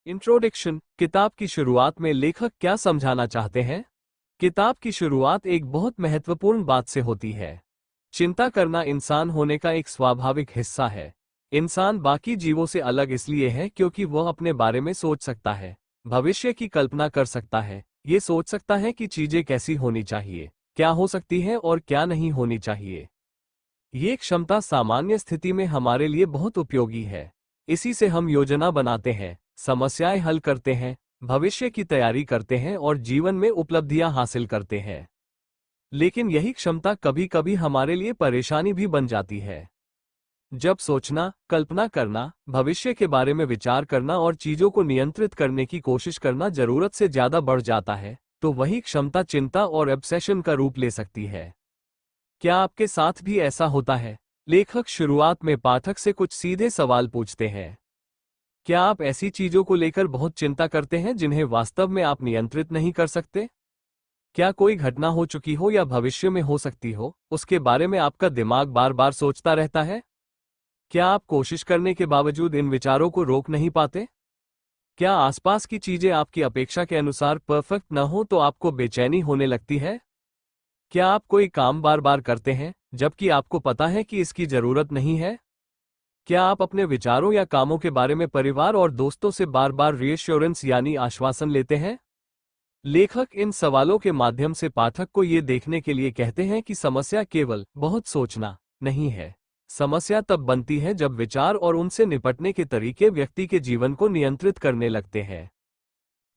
Introduction. किताब की शुरुआत में लेखक क्या समझाना चाहते हैं? किताब की शुरुआत एक बहुत महत्वपूर्ण बात से होती है। चिंता करना इंसान होने का एक स्वाभाविक हिस्सा है। इंसान बाकी जीवों से अलग इसलिए है क्योंकि वह अपने बारे में सोच सकता है, भविष्य की कल्पना कर सकता है, ये सोच सकता है कि चीजें कैसी होनी चाहिए, क्या हो सकती है और क्या नहीं होनी चाहिए। ये क्षमता सामान्य स्थिति में हमारे लिए बहुत उपयोगी है। इसी से हम योजना बनाते हैं, समस्याएं हल करते हैं, भविष्य की तैयारी करते हैं और जीवन में उपलब्धियां हासिल करते हैं। लेकिन यही क्षमता कभी कभी हमारे लिए परेशानी भी बन जाती है। जब सोचना, कल्पना करना, भविष्य के बारे में विचार करना और चीजों को नियंत्रित करने की कोशिश करना जरूरत से ज्यादा बढ़ जाता है, तो वही क्षमता चिंता और ऑब्सेशन का रूप ले सकती है। क्या आपके साथ भी ऐसा होता है? लेखक शुरुआत में पाठक से कुछ सीधे सवाल पूछते हैं। क्या आप ऐसी चीजों को लेकर बहुत चिंता करते हैं जिन्हें वास्तव में आप नियंत्रित नहीं कर सकते? क्या कोई घटना हो चुकी हो या भविष्य में हो सकती हो, उसके बारे में आपका दिमाग बार बार सोचता रहता है? क्या आप कोशिश करने के बावजूद इन विचारों को रोक नहीं पाते? क्या आसपास की चीजें आपकी अपेक्षा के अनुसार परफेक्ट न हो तो आपको बेचैनी होने लगती है? क्या आप कोई काम बार बार करते हैं जबकि आपको पता है कि इसकी जरूरत नहीं है? क्या आप अपने विचारों या कामों के बारे में परिवार और दोस्तों से बार बार रीएश्योरेंस यानी आश्वासन लेते हैं? लेखक इन सवालों के माध्यम से पाठक को ये देखने के लिए कहते हैं कि समस्या केवल बहुत सोचना नहीं है। समस्या तब बनती है जब विचार और उनसे निपटने के तरीके व्यक्ति के जीवन को नियंत्रित करने लगते हैं।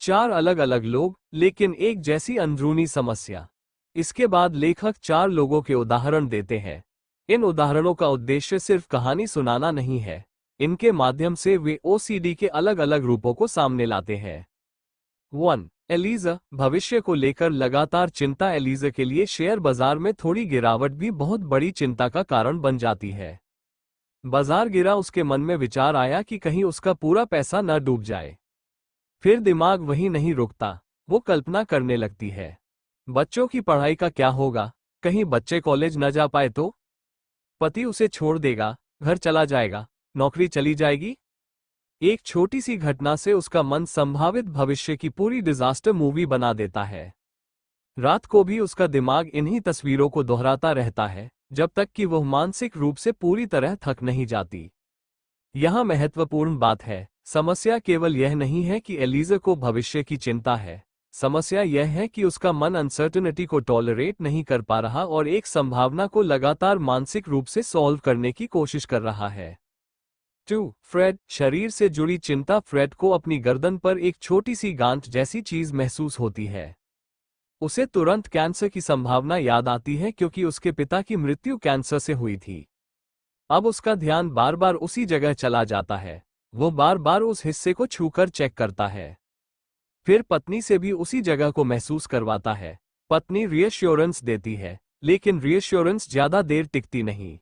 चार अलग अलग लोग, लेकिन एक जैसी अंदरूनी समस्या। इसके बाद लेखक चार लोगों के उदाहरण देते हैं। इन उदाहरणों का उद्देश्य सिर्फ कहानी सुनाना नहीं है, इनके माध्यम से वे ओसीडी के अलग अलग रूपों को सामने लाते हैं। 1. एलिजा, भविष्य को लेकर लगातार चिंता। एलिजा के लिए शेयर बाजार में थोड़ी गिरावट भी बहुत बड़ी चिंता का कारण बन जाती है। बाजार गिरा, उसके मन में विचार आया कि कहीं उसका पूरा पैसा न डूब जाए। फिर दिमाग वहीं नहीं रुकता, वो कल्पना करने लगती है। बच्चों की पढ़ाई का क्या होगा? कहीं बच्चे कॉलेज न जा पाए तो? पति उसे छोड़ देगा, घर चला जाएगा, नौकरी चली जाएगी। एक छोटी सी घटना से उसका मन संभावित भविष्य की पूरी डिजास्टर मूवी बना देता है। रात को भी उसका दिमाग इन्हीं तस्वीरों को दोहराता रहता है, जब तक कि वह मानसिक रूप से पूरी तरह थक नहीं जाती। यहां महत्वपूर्ण बात है, समस्या केवल यह नहीं है कि एलिजा को भविष्य की चिंता है। समस्या यह है कि उसका मन अनसर्टेनिटी को टॉलरेट नहीं कर पा रहा और एक संभावना को लगातार मानसिक रूप से सॉल्व करने की कोशिश कर रहा है। 2. फ्रेड, शरीर से जुड़ी चिंता। फ्रेड को अपनी गर्दन पर एक छोटी सी गांठ जैसी चीज महसूस होती है। उसे तुरंत कैंसर की संभावना याद आती है क्योंकि उसके पिता की मृत्यु कैंसर से हुई थी। अब उसका ध्यान बार बार उसी जगह चला जाता है। वो बार बार उस हिस्से को छूकर चेक करता है। फिर पत्नी से भी उसी जगह को महसूस करवाता है। पत्नी रीएश्योरेंस देती है, लेकिन रीएश्योरेंस ज्यादा देर टिकती नहीं।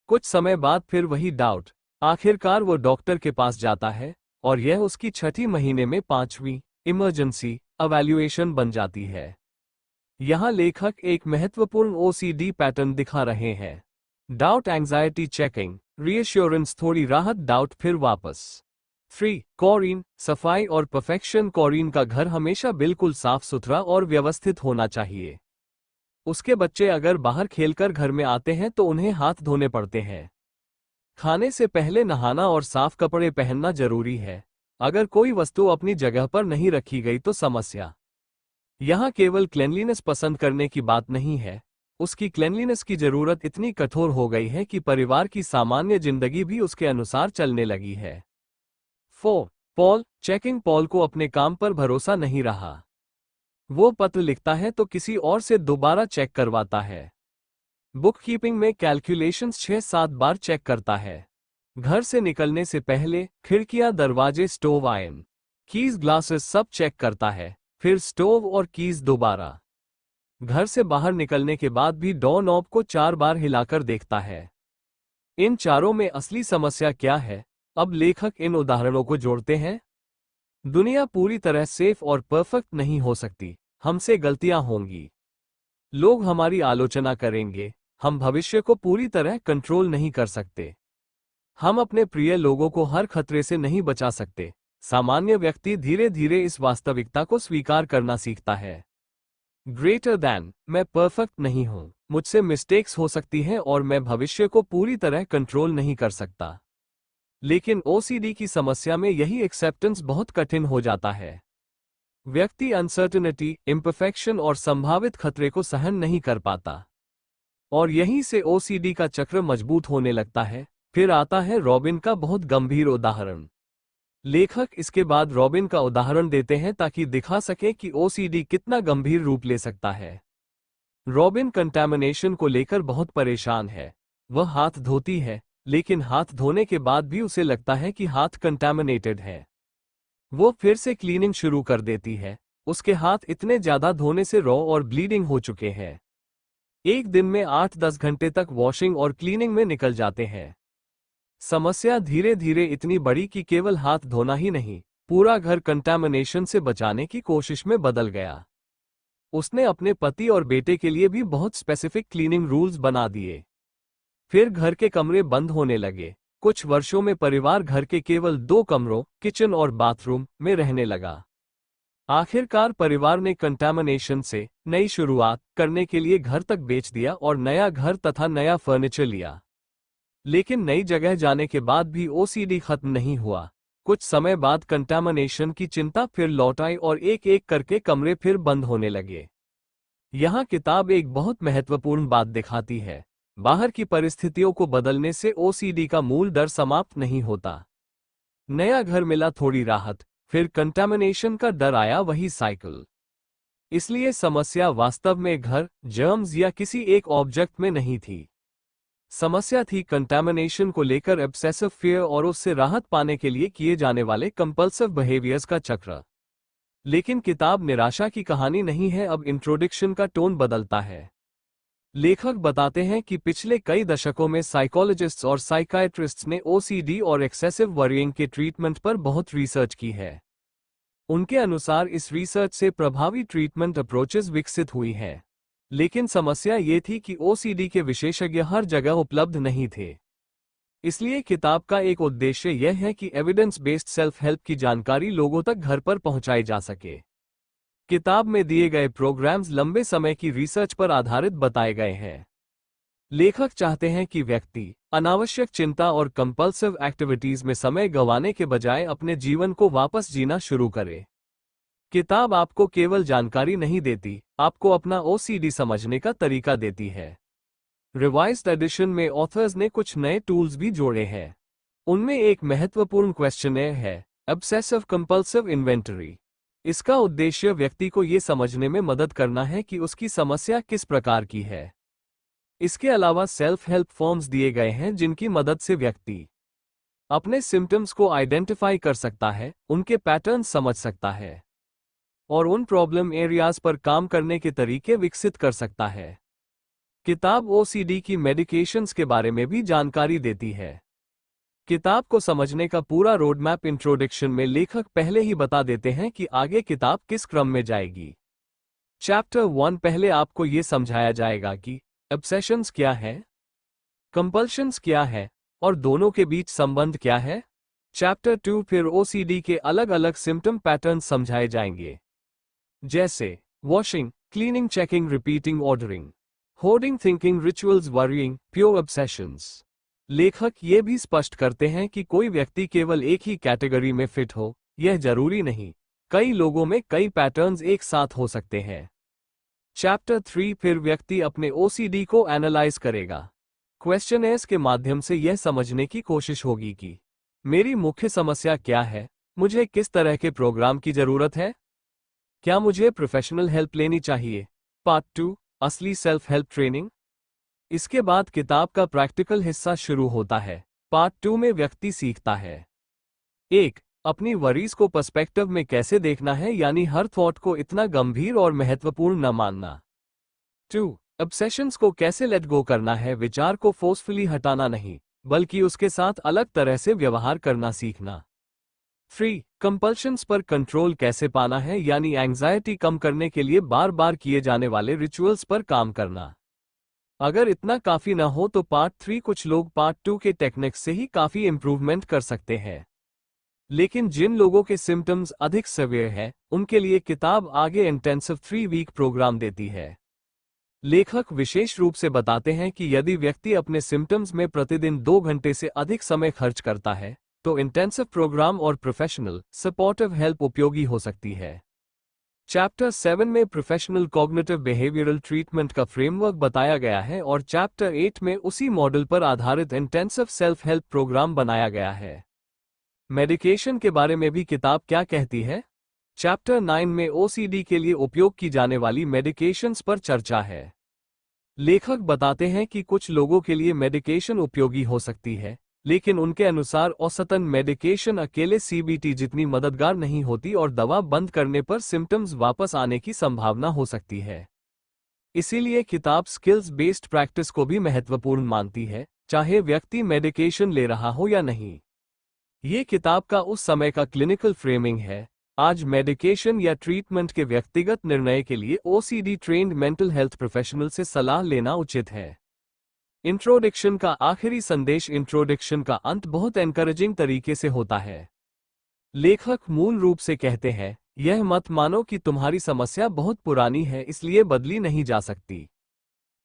कुछ समय बाद फिर वही डाउट। आखिरकार वो डॉक्टर के पास जाता है और यह उसकी छठी महीने में 5वीं इमरजेंसी इवैल्यूएशन बन जाती है। यहां लेखक एक महत्वपूर्ण ओसीडी पैटर्न दिखा रहे हैं। डाउट, एंजाइटी, चेकिंग, रीएश्योरेंस, थोड़ी राहत, डाउट, फिर वापस। 3. कॉरीन, सफाई और परफेक्शन। कॉरीन का घर हमेशा बिल्कुल साफ सुथरा और व्यवस्थित होना चाहिए। उसके बच्चे अगर बाहर खेलकर घर में आते हैं तो उन्हें हाथ धोने पड़ते हैं। खाने से पहले नहाना और साफ कपड़े पहनना जरूरी है। अगर कोई वस्तु अपनी जगह पर नहीं रखी गई तो समस्या। यहां केवल क्लेanलीनेस पसंद करने की बात नहीं है, उसकी क्लेanलीनेस की जरूरत इतनी कठोर हो गई है कि परिवार की सामान्य जिंदगी भी उसके अनुसार चलने लगी है। 4. Paul, checking. पॉल को अपने काम पर भरोसा नहीं रहा। वो पत्र लिखता है तो किसी और से दोबारा चेक करवाता है। बुककीपिंग में कैलकुलेशंस 6-7 बार चेक करता है। घर से निकलने से पहले खिड़कियां, दरवाजे, स्टोव, आयन, कीज, ग्लासेस सब चेक करता है। फिर स्टोव और कीज दोबारा। घर से बाहर निकलने के बाद भी डोर नॉब को 4 बार हिलाकर देखता है। इन चारों में असली समस्या क्या है? अब लेखक इन उदाहरणों को जोड़ते हैं। दुनिया पूरी तरह सेफ और परफेक्ट नहीं हो सकती, हमसे गलतियां होंगी। लोग हमारी आलोचना करेंगे, हम भविष्य को पूरी तरह कंट्रोल नहीं कर सकते। हम अपने प्रिय लोगों को हर खतरे से नहीं बचा सकते, सामान्य व्यक्ति धीरे धीरे इस वास्तविकता को स्वीकार करना सीखता है। ग्रेटर दैन, मैं परफेक्ट नहीं हूं, मुझसे मिस्टेक्स हो सकती हैं और मैं भविष्य को पूरी तरह कंट्रोल नहीं कर सकता। लेकिन ओसीडी की समस्या में यही एक्सेप्टेंस बहुत कठिन हो जाता है। व्यक्ति अनसर्टेनिटी, इम्परफेक्शन और संभावित खतरे को सहन नहीं कर पाता, और यहीं से ओसीडी का चक्र मजबूत होने लगता है। फिर आता है रॉबिन का बहुत गंभीर उदाहरण। लेखक इसके बाद रॉबिन का उदाहरण देते हैं ताकि दिखा सके कि ओसीडी कितना गंभीर रूप ले सकता है। रॉबिन कंटामिनेशन को लेकर बहुत परेशान है। वह हाथ धोती है, लेकिन हाथ धोने के बाद भी उसे लगता है कि हाथ कंटामिनेटेड है। वो फिर से क्लीनिंग शुरू कर देती है। उसके हाथ इतने ज्यादा धोने से रॉ और ब्लीडिंग हो चुके हैं। एक दिन में 8-10 घंटे तक वॉशिंग और क्लीनिंग में निकल जाते हैं। समस्या धीरे धीरे इतनी बड़ी कि केवल हाथ धोना ही नहीं, पूरा घर कंटामिनेशन से बचाने की कोशिश में बदल गया। उसने अपने पति और बेटे के लिए भी बहुत स्पेसिफिक क्लीनिंग रूल्स बना दिए। फिर घर के कमरे बंद होने लगे। कुछ वर्षों में परिवार घर के केवल 2 कमरों, किचन और बाथरूम, में रहने लगा। आखिरकार परिवार ने कंटामिनेशन से नई शुरुआत करने के लिए घर तक बेच दिया और नया घर तथा नया फर्नीचर लिया। लेकिन नई जगह जाने के बाद भी ओसीडी खत्म नहीं हुआ। कुछ समय बाद कंटामिनेशन की चिंता फिर लौट आई और एक एक करके कमरे फिर बंद होने लगे। यहाँ किताब एक बहुत महत्वपूर्ण बात दिखाती है। बाहर की परिस्थितियों को बदलने से ओसीडी का मूल डर समाप्त नहीं होता। नया घर मिला, थोड़ी राहत, फिर कंटामिनेशन का डर आया, वही साइकिल। इसलिए समस्या वास्तव में घर, जर्म्स या किसी एक ऑब्जेक्ट में नहीं थी। समस्या थी कंटामिनेशन को लेकर ऑब्सेसिव फियर और उससे राहत पाने के लिए किए जाने वाले कंपल्सिव बिहेवियर्स का चक्र। लेकिन किताब निराशा की कहानी नहीं है। अब इंट्रोडक्शन का टोन बदलता है। लेखक बताते हैं कि पिछले कई दशकों में साइकोलॉजिस्ट्स और साइकाइट्रिस्ट्स ने ओसीडी और एक्सेसिव वरीइंग के ट्रीटमेंट पर बहुत रिसर्च की है। उनके अनुसार इस रिसर्च से प्रभावी ट्रीटमेंट अप्रोचेस विकसित हुई हैं। लेकिन समस्या ये थी कि ओसीडी के विशेषज्ञ हर जगह उपलब्ध नहीं थे। इसलिए किताब का एक उद्देश्य यह है कि एविडेंस बेस्ड सेल्फ हेल्प की जानकारी लोगों तक घर पर पहुंचाई जा सके। किताब में दिए गए प्रोग्राम्स लंबे समय की रिसर्च पर आधारित बताए गए हैं। लेखक चाहते हैं कि व्यक्ति अनावश्यक चिंता और कंपल्सिव एक्टिविटीज में समय गंवाने के बजाय अपने जीवन को वापस जीना शुरू करे। किताब आपको केवल जानकारी नहीं देती, आपको अपना ओसीडी समझने का तरीका देती है। रिवाइज्ड एडिशन में ऑथर्स ने कुछ नए टूल्स भी जोड़े हैं। उनमें एक महत्वपूर्ण क्वेश्चनेयर है, ऑब्सेसिव कंपल्सिव इन्वेंटरी। इसका उद्देश्य व्यक्ति को ये समझने में मदद करना है कि उसकी समस्या किस प्रकार की है। इसके अलावा सेल्फ हेल्प फॉर्म्स दिए गए हैं जिनकी मदद से व्यक्ति अपने सिम्टम्स को आइडेंटिफाई कर सकता है, उनके पैटर्न समझ सकता है और उन प्रॉब्लम एरियाज पर काम करने के तरीके विकसित कर सकता है। किताब ओसीडी की मेडिकेशंस के बारे में भी जानकारी देती है। किताब को समझने का पूरा रोडमैप इंट्रोडक्शन में लेखक पहले ही बता देते हैं कि आगे किताब किस क्रम में जाएगी। चैप्टर 1 पहले आपको ये समझाया जाएगा कि ऑब्सेशंस क्या है, कंपल्शंस क्या है और दोनों के बीच संबंध क्या है। चैप्टर 2 फिर ओसीडी के अलग अलग सिम्टम पैटर्न समझाए जाएंगे, जैसे washing, cleaning, checking, repeating, ordering, hoarding, thinking, rituals, worrying, pure obsessions. लेखक ये भी स्पष्ट करते हैं कि कोई व्यक्ति केवल एक ही कैटेगरी में फिट हो, यह जरूरी नहीं। कई लोगों में कई पैटर्न्स एक साथ हो सकते हैं। चैप्टर 3 फिर व्यक्ति अपने ओसीडी को एनालाइज करेगा। क्वेश्चनर्स के माध्यम से यह समझने की कोशिश होगी कि मेरी मुख्य समस्या क्या है, मुझे किस तरह के प्रोग्राम की जरूरत है, क्या मुझे प्रोफेशनल हेल्प लेनी चाहिए। पार्ट 2 असली सेल्फ हेल्प ट्रेनिंग। इसके बाद किताब का प्रैक्टिकल हिस्सा शुरू होता है। पार्ट 2 में व्यक्ति सीखता है 1. अपनी वरीज को पर्सपेक्टिव में कैसे देखना है, यानी हर थॉट को इतना गंभीर और महत्वपूर्ण न मानना। 2. ऑब्सेशंस को कैसे लेट गो करना है, विचार को फोर्सफुली हटाना नहीं, बल्कि उसके साथ अलग तरह से व्यवहार करना सीखना। 3. कंपल्शंस पर कंट्रोल कैसे पाना है, यानी एंग्जाइटी कम करने के लिए बार बार किए जाने वाले रिचुअल्स पर काम करना। अगर इतना काफी ना हो तो पार्ट 3 कुछ लोग पार्ट 2 के टेक्निक्स से ही काफी इंप्रूवमेंट कर सकते हैं। लेकिन जिन लोगों के सिम्टम्स अधिक सीवियर है, उनके लिए किताब आगे इंटेंसिव 3 वीक प्रोग्राम देती है। लेखक विशेष रूप से बताते हैं कि यदि व्यक्ति अपने सिम्टम्स में प्रतिदिन 2 घंटे से अधिक समय खर्च करता है, तो इंटेंसिव प्रोग्राम और प्रोफेशनल सपोर्टिव हेल्प उपयोगी हो सकती है। चैप्टर 7 में प्रोफेशनल कॉग्निटिव बिहेवियरल ट्रीटमेंट का फ्रेमवर्क बताया गया है और चैप्टर 8 में उसी मॉडल पर आधारित इंटेंसिव सेल्फ हेल्प प्रोग्राम बनाया गया है। मेडिकेशन के बारे में भी किताब क्या कहती है? चैप्टर 9 में ओसीडी के लिए उपयोग की जाने वाली मेडिकेशंस पर चर्चा है। लेखक बताते हैं कि कुछ लोगों के लिए मेडिकेशन उपयोगी हो सकती है, लेकिन उनके अनुसार औसतन मेडिकेशन अकेले सीबीटी जितनी मददगार नहीं होती और दवा बंद करने पर सिम्टम्स वापस आने की संभावना हो सकती है। इसीलिए किताब स्किल्स बेस्ड प्रैक्टिस को भी महत्वपूर्ण मानती है, चाहे व्यक्ति मेडिकेशन ले रहा हो या नहीं। ये किताब का उस समय का क्लिनिकल फ्रेमिंग है। आज मेडिकेशन या ट्रीटमेंट के व्यक्तिगत निर्णय के लिए OCD trained mental health professional से सलाह लेना उचित है। इंट्रोडक्शन का आखिरी संदेश। इंट्रोडक्शन का अंत बहुत एनकरेजिंग तरीके से होता है। लेखक मूल रूप से कहते हैं, यह मत मानो कि तुम्हारी समस्या बहुत पुरानी है इसलिए बदली नहीं जा सकती।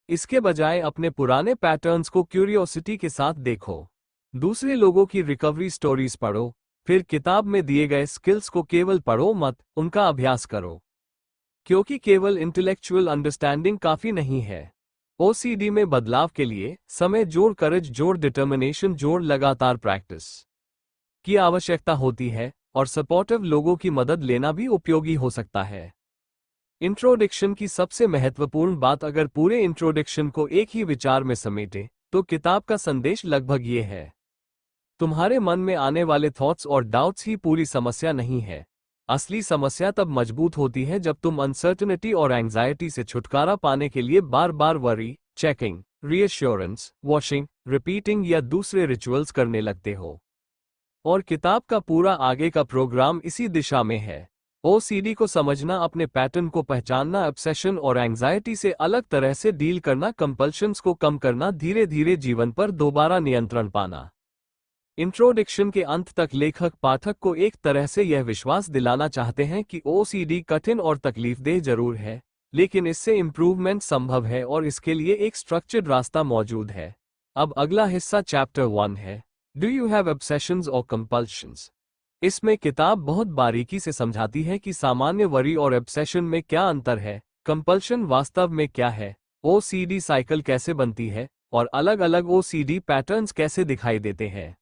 इसके बजाय अपने पुराने पैटर्न्स को क्यूरियोसिटी के साथ देखो। दूसरे लोगों की रिकवरी स्टोरीज पढ़ो, फिर किताब में दिए गए स्किल्स को केवल पढ़ो मत, उनका अभ्यास करो। क्योंकि केवल इंटेलेक्चुअल अंडरस्टैंडिंग काफी नहीं है। ओसीडी में बदलाव के लिए समय जोड़, करेज जोड़, डिटर्मिनेशन जोड़, लगातार प्रैक्टिस की आवश्यकता होती है और सपोर्टिव लोगों की मदद लेना भी उपयोगी हो सकता है। इंट्रोडक्शन की सबसे महत्वपूर्ण बात, अगर पूरे इंट्रोडक्शन को एक ही विचार में समेटे तो किताब का संदेश लगभग ये है, तुम्हारे मन में आने वाले थॉट्स और डाउट्स ही पूरी समस्या नहीं है। असली समस्या तब मजबूत होती है जब तुम अनसर्टेनिटी और एंजाइटी से छुटकारा पाने के लिए बार बार worry, checking, reassurance, washing, repeating या दूसरे रिचुअल्स करने लगते हो। और किताब का पूरा आगे का प्रोग्राम इसी दिशा में है। ओसीडी को समझना, अपने पैटर्न को पहचानना, ऑब्सेशन और एंजाइटी से अलग तरह से डील करना, कंपल्शंस को कम करना, धीरे धीरे जीवन पर दोबारा नियंत्रण पाना। इंट्रोडक्शन के अंत तक लेखक पाठक को एक तरह से यह विश्वास दिलाना चाहते हैं कि ओसीडी कठिन और तकलीफदेह जरूर है, लेकिन इससे इंप्रूवमेंट संभव है और इसके लिए एक स्ट्रक्चर्ड रास्ता मौजूद है। अब अगला हिस्सा चैप्टर 1 है, डू यू हैव ऑब्सेशंस और कंपल्शंस। इसमें किताब बहुत बारीकी से समझाती है कि सामान्य वरी और ऑब्सेशन में क्या अंतर है, कंपल्शन वास्तव में क्या है, ओसीडी साइकिल कैसे बनती है और अलग अलग ओसीडी पैटर्न्स कैसे दिखाई देते हैं।